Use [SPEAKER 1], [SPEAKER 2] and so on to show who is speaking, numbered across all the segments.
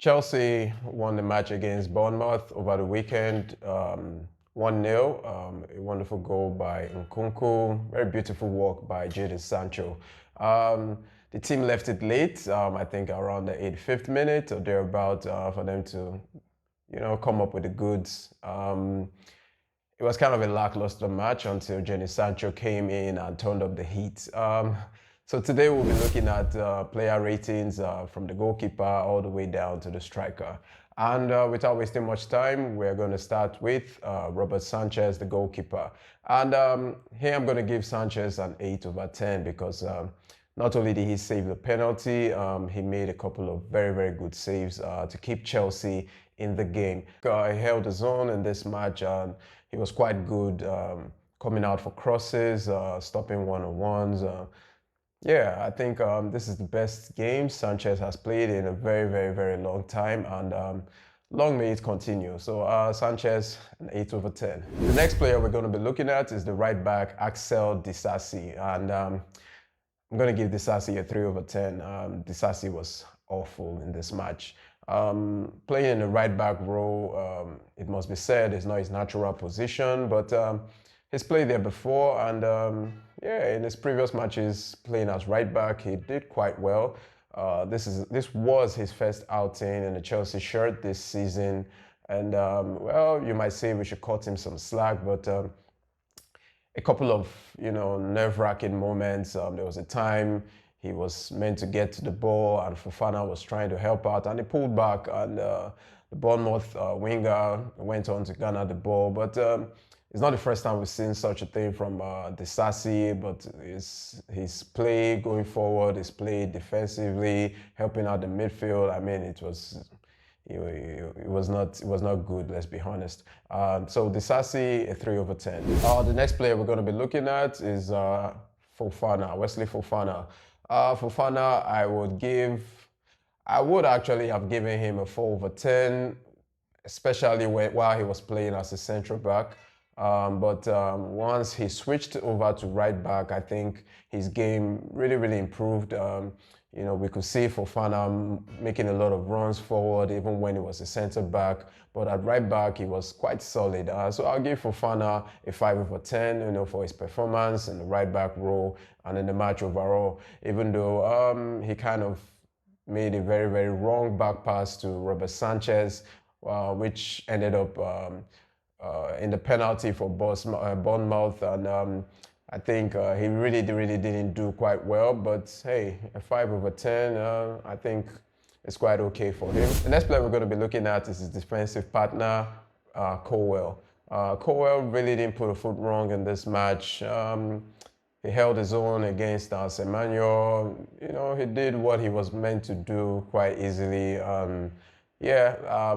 [SPEAKER 1] Chelsea won the match against Bournemouth over the weekend, 1-0. A wonderful goal by Nkunku, very beautiful work by Jadon Sancho. The team left it late, I think around the 85th minute or thereabout, for them to, come up with the goods. It was kind of a lackluster match until Jadon Sancho came in and turned up the heat. So today we'll be looking at player ratings from the goalkeeper all the way down to the striker. And without wasting much time, we're going to start with Robert Sanchez, the goalkeeper. And here I'm going to give Sanchez an 8/10 because not only did he save the penalty, he made a couple of very, very good saves to keep Chelsea in the game. He held his own in this match and he was quite good coming out for crosses, stopping one-on-ones. Yeah, I think this is the best game Sanchez has played in a very, very, very long time, and long may it continue. So Sanchez, an 8/10. The next player we're going to be looking at is the right back, Axel Disasi, and I'm going to give Disasi a 3/10. Disasi was awful in this match. Playing in the right back role, it must be said, is not his natural position, but he's played there before, and yeah, in his previous matches playing as right back, he did quite well. This was his first outing in the Chelsea shirt this season, and well, you might say we should cut him some slack, but a couple of nerve-wracking moments. There was a time he was meant to get to the ball, and Fofana was trying to help out, and he pulled back, and the Bournemouth winger went on to garner the ball, but it's not the first time we've seen such a thing from Disasi, but his play going forward, his play defensively, helping out the midfield. I mean, it was not good, let's be honest. So Disasi, a 3/10. The next player we're going to be looking at is Fofana, Wesley Fofana. Fofana, I would actually have given him a 4/10, especially while he was playing as a central back. But once he switched over to right back, I think his game really, really improved. We could see Fofana making a lot of runs forward, even when he was a centre back. But at right back, he was quite solid. So I'll give Fofana a 5/10, for his performance in the right back role and in the match overall. Even though he kind of made a very, very wrong back pass to Robert Sanchez, which ended up in the penalty for Bournemouth, and I think he really didn't do quite well, but hey, a 5/10, I think it's quite okay for him. The next player we're going to be looking at is his defensive partner, Colwell. Colwell really didn't put a foot wrong in this match. He held his own against Semenyo. He did what he was meant to do quite easily. Yeah,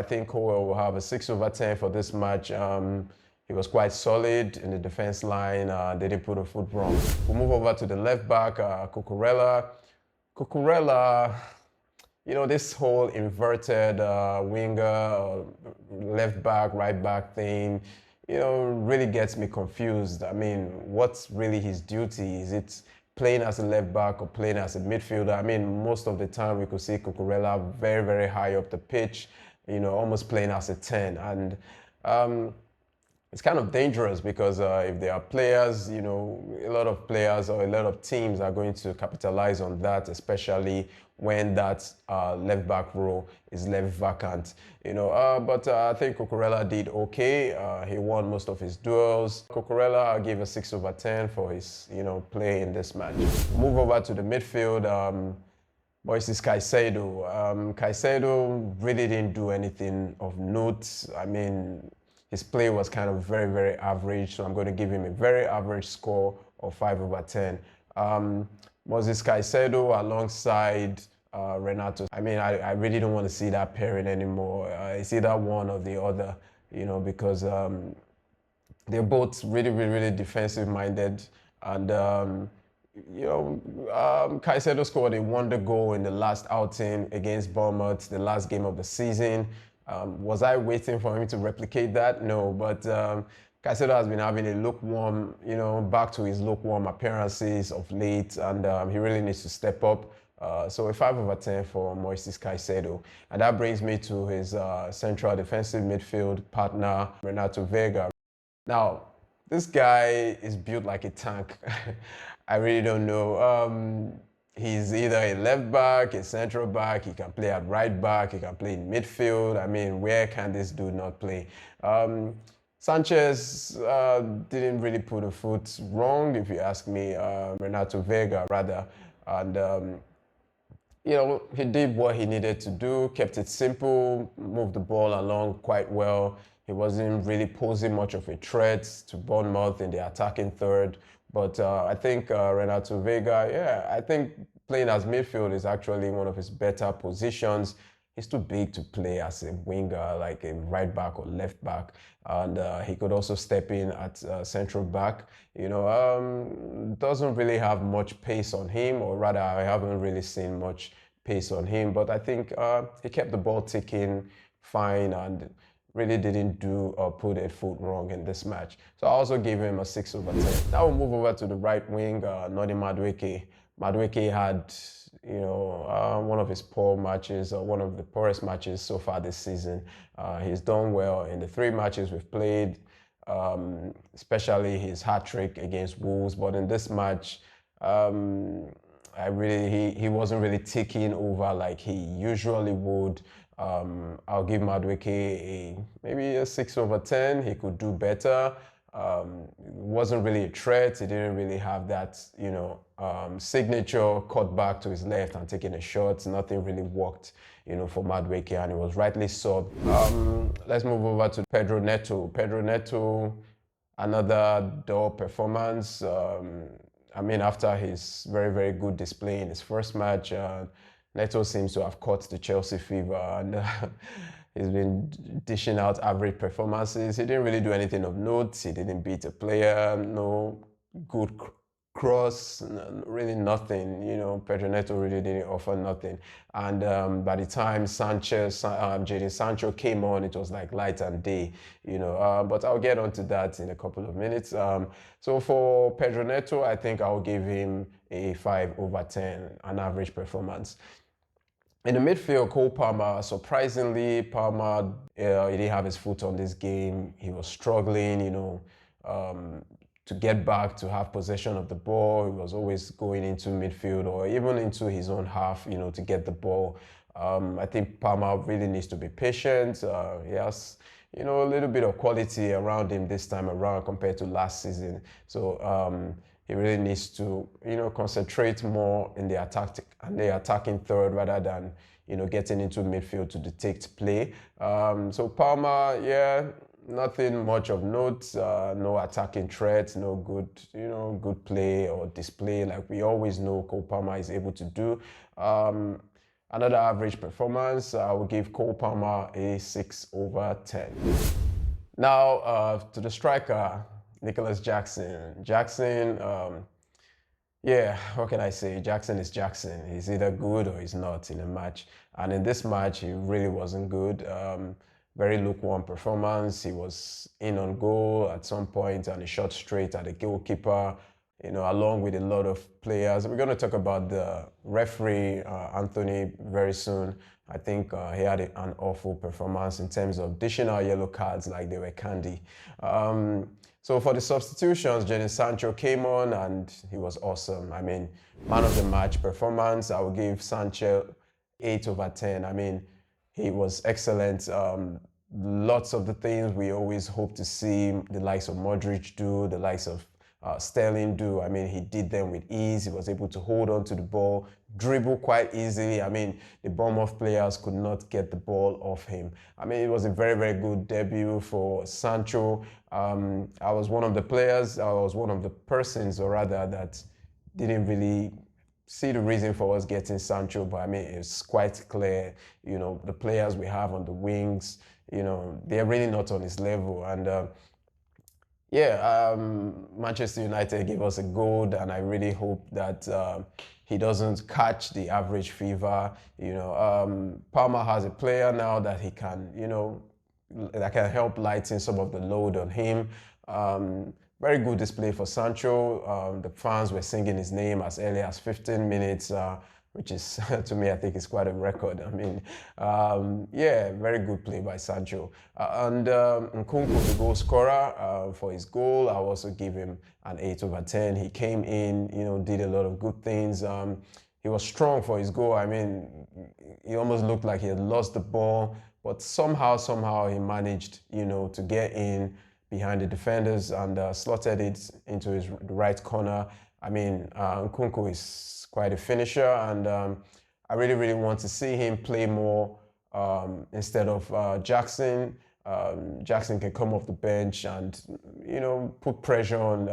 [SPEAKER 1] I think Colwell will have a 6/10 for this match. He was quite solid in the defense line. They didn't put a foot wrong. We'll move over to the left back, Cucurella. Cucurella, this whole inverted winger, left back, right back thing, really gets me confused. I mean, what's really his duty? Is it playing as a left back or playing as a midfielder? I mean, most of the time we could see Cucurella very, very high up the pitch, almost playing as a 10. And it's kind of dangerous because if there are players, a lot of players or a lot of teams are going to capitalize on that, especially when that left back role is left vacant. But I think Cucurella did okay. He won most of his duels. Cucurella, I'll give a 6/10 for his play in this match. Move over to the midfield. Moises Caicedo. Caicedo really didn't do anything of note. I mean, his play was kind of very, very average, so I'm going to give him a very average score of 5/10. Moises Caicedo alongside Renato. I mean, I really don't want to see that pairing anymore. It's either one or the other, because they're both really, really, really defensive-minded. And, Caicedo scored a wonder goal in the last outing against Bournemouth, the last game of the season. Was I waiting for him to replicate that? No, but Caicedo has been having a lukewarm, back to his lukewarm appearances of late, and he really needs to step up. So a 5/10 for Moises Caicedo. And that brings me to his central defensive midfield partner, Renato Vega. Now, this guy is built like a tank. I really don't know. He's either a left back, a central back, he can play at right back, he can play in midfield. I mean, where can this dude not play? Sanchez didn't really put a foot wrong, if you ask me. Renato Vega, rather. And you know, he did what he needed to do, kept it simple, moved the ball along quite well. He wasn't really posing much of a threat to Bournemouth in the attacking third. But I think Renato Vega, yeah, I think playing as midfield is actually one of his better positions. He's too big to play as a winger, like a right back or left back. And he could also step in at central back. You know, doesn't really have much pace on him, or rather, I haven't really seen much pace on him. But I think he kept the ball ticking fine and really didn't do or put a foot wrong in this match. So I also gave him a 6/10. Now we'll move over to the right wing, Noni Madueke. Madueke had, you know, one of his poor matches, one of the poorest matches so far this season. He's done well in the 3 matches we've played, especially his hat-trick against Wolves. But in this match, he wasn't really taking over like he usually would. I'll give Madueke maybe a 6/10. He could do better. Wasn't really a threat. He didn't really have that, you know, signature cut back to his left and taking a shot. Nothing really worked, you know, for Madueke, and he was rightly subbed. Let's move over to Pedro Neto. Pedro Neto, another dull performance. I mean, after his very, very good display in his first match, Neto seems to have caught the Chelsea fever, and he's been dishing out average performances. He didn't really do anything of note. He didn't beat a player, no good cross, really nothing. You know, Pedro Neto really didn't offer nothing. And by the time Jadon Sancho came on, it was like light and day, you know. But I'll get onto that in a couple of minutes. So for Pedro Neto, I think I'll give him a 5/10, an average performance. In the midfield, Cole Palmer, surprisingly, Palmer, he didn't have his foot on this game. He was struggling, you know, to get back, to have possession of the ball. He was always going into midfield or even into his own half, you know, to get the ball. I think Palmer really needs to be patient. He has, you know, a little bit of quality around him this time around compared to last season. So he really needs to, you know, concentrate more in the attacking third rather than, you know, getting into midfield to dictate play. So Palmer, yeah, nothing much of note. No attacking threats, no good, you know, good play or display like we always know Cole Palmer is able to do. Another average performance, I will give Cole Palmer a 6/10. Now to the striker, Nicholas Jackson. Jackson, yeah, what can I say? Jackson is Jackson. He's either good or he's not in a match. And in this match, he really wasn't good. Very lukewarm performance. He was in on goal at some point and he shot straight at the goalkeeper, you know, along with a lot of players. We're going to talk about the referee, Anthony, very soon. I think he had an awful performance in terms of dishing out yellow cards like they were candy. So for the substitutions, Jadon Sancho came on and he was awesome. I mean, man of the match performance, I will give Sancho 8/10. I mean, he was excellent. Lots of the things we always hope to see the likes of Modric do, the likes of Sterling do. I mean, he did them with ease. He was able to hold on to the ball, dribble quite easily. I mean, the Bournemouth players could not get the ball off him. I mean, it was a very, very good debut for Sancho. I was one of the players, I was one of the persons, or rather, that didn't really see the reason for us getting Sancho, but I mean, it's quite clear, you know, the players we have on the wings, you know, they're really not on his level. And yeah, Manchester United gave us a goal, and I really hope that he doesn't catch the average fever. You know, Palmer has a player now that he can, you know, that can help lighten some of the load on him. Very good display for Sancho. The fans were singing his name as early as 15 minutes which is, to me, I think is quite a record. I mean, yeah, very good play by Sancho. And Nkunku, the goal scorer, for his goal, I also give him an 8/10. He came in, did a lot of good things. He was strong for his goal. I mean, he almost looked like he had lost the ball, but somehow he managed, to get in behind the defenders and slotted it into his right corner. I mean, Nkunku is quite a finisher, and I really want to see him play more instead of Jackson. Jackson can come off the bench and, put pressure on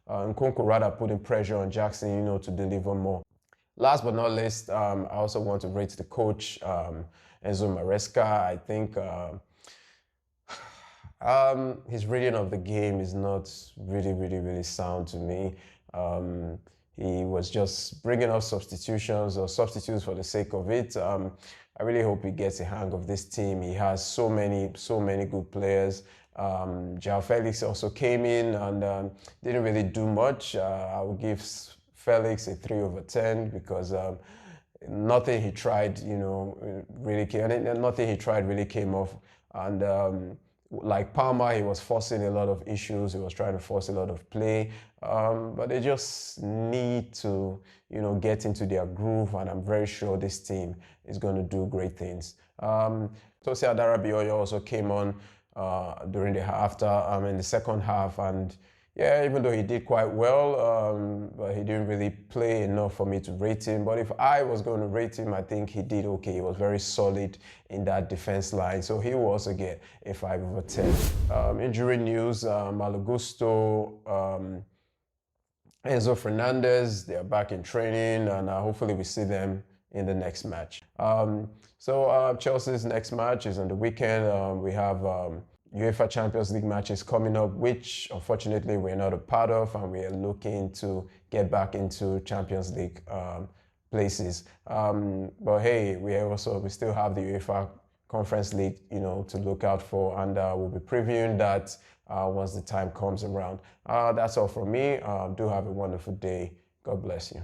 [SPEAKER 1] Nkunku, rather putting pressure on Jackson, to deliver more. Last but not least, I also want to rate the coach, Enzo Maresca. I think his reading of the game is not really sound to me. He was just bringing up substitutions or substitutes for the sake of it. I really hope he gets a hang of this team. He has so many good players. João Felix also came in and didn't really do much. I would give Felix a 3/10 because nothing he tried, nothing he tried really came off. And like Palmer, he was forcing a lot of issues. He was trying to force a lot of play, but they just need to, get into their groove. And I'm very sure this team is going to do great things. Tosi Adarabioyo also came on during the in the second half, and yeah, even though he did quite well, but he didn't really play enough for me to rate him. But if I was going to rate him, I think he did okay. He was very solid in that defense line. So he will also get a 5/10. Injury news, Malo Gusto, Enzo Fernandez, they are back in training, and hopefully we see them in the next match. Chelsea's next match is on the weekend. We have UEFA Champions League matches coming up, which unfortunately we're not a part of, and we are looking to get back into Champions League places. But hey, we still have the UEFA Conference League, to look out for, and we'll be previewing that once the time comes around. That's all from me. Do have a wonderful day. God bless you.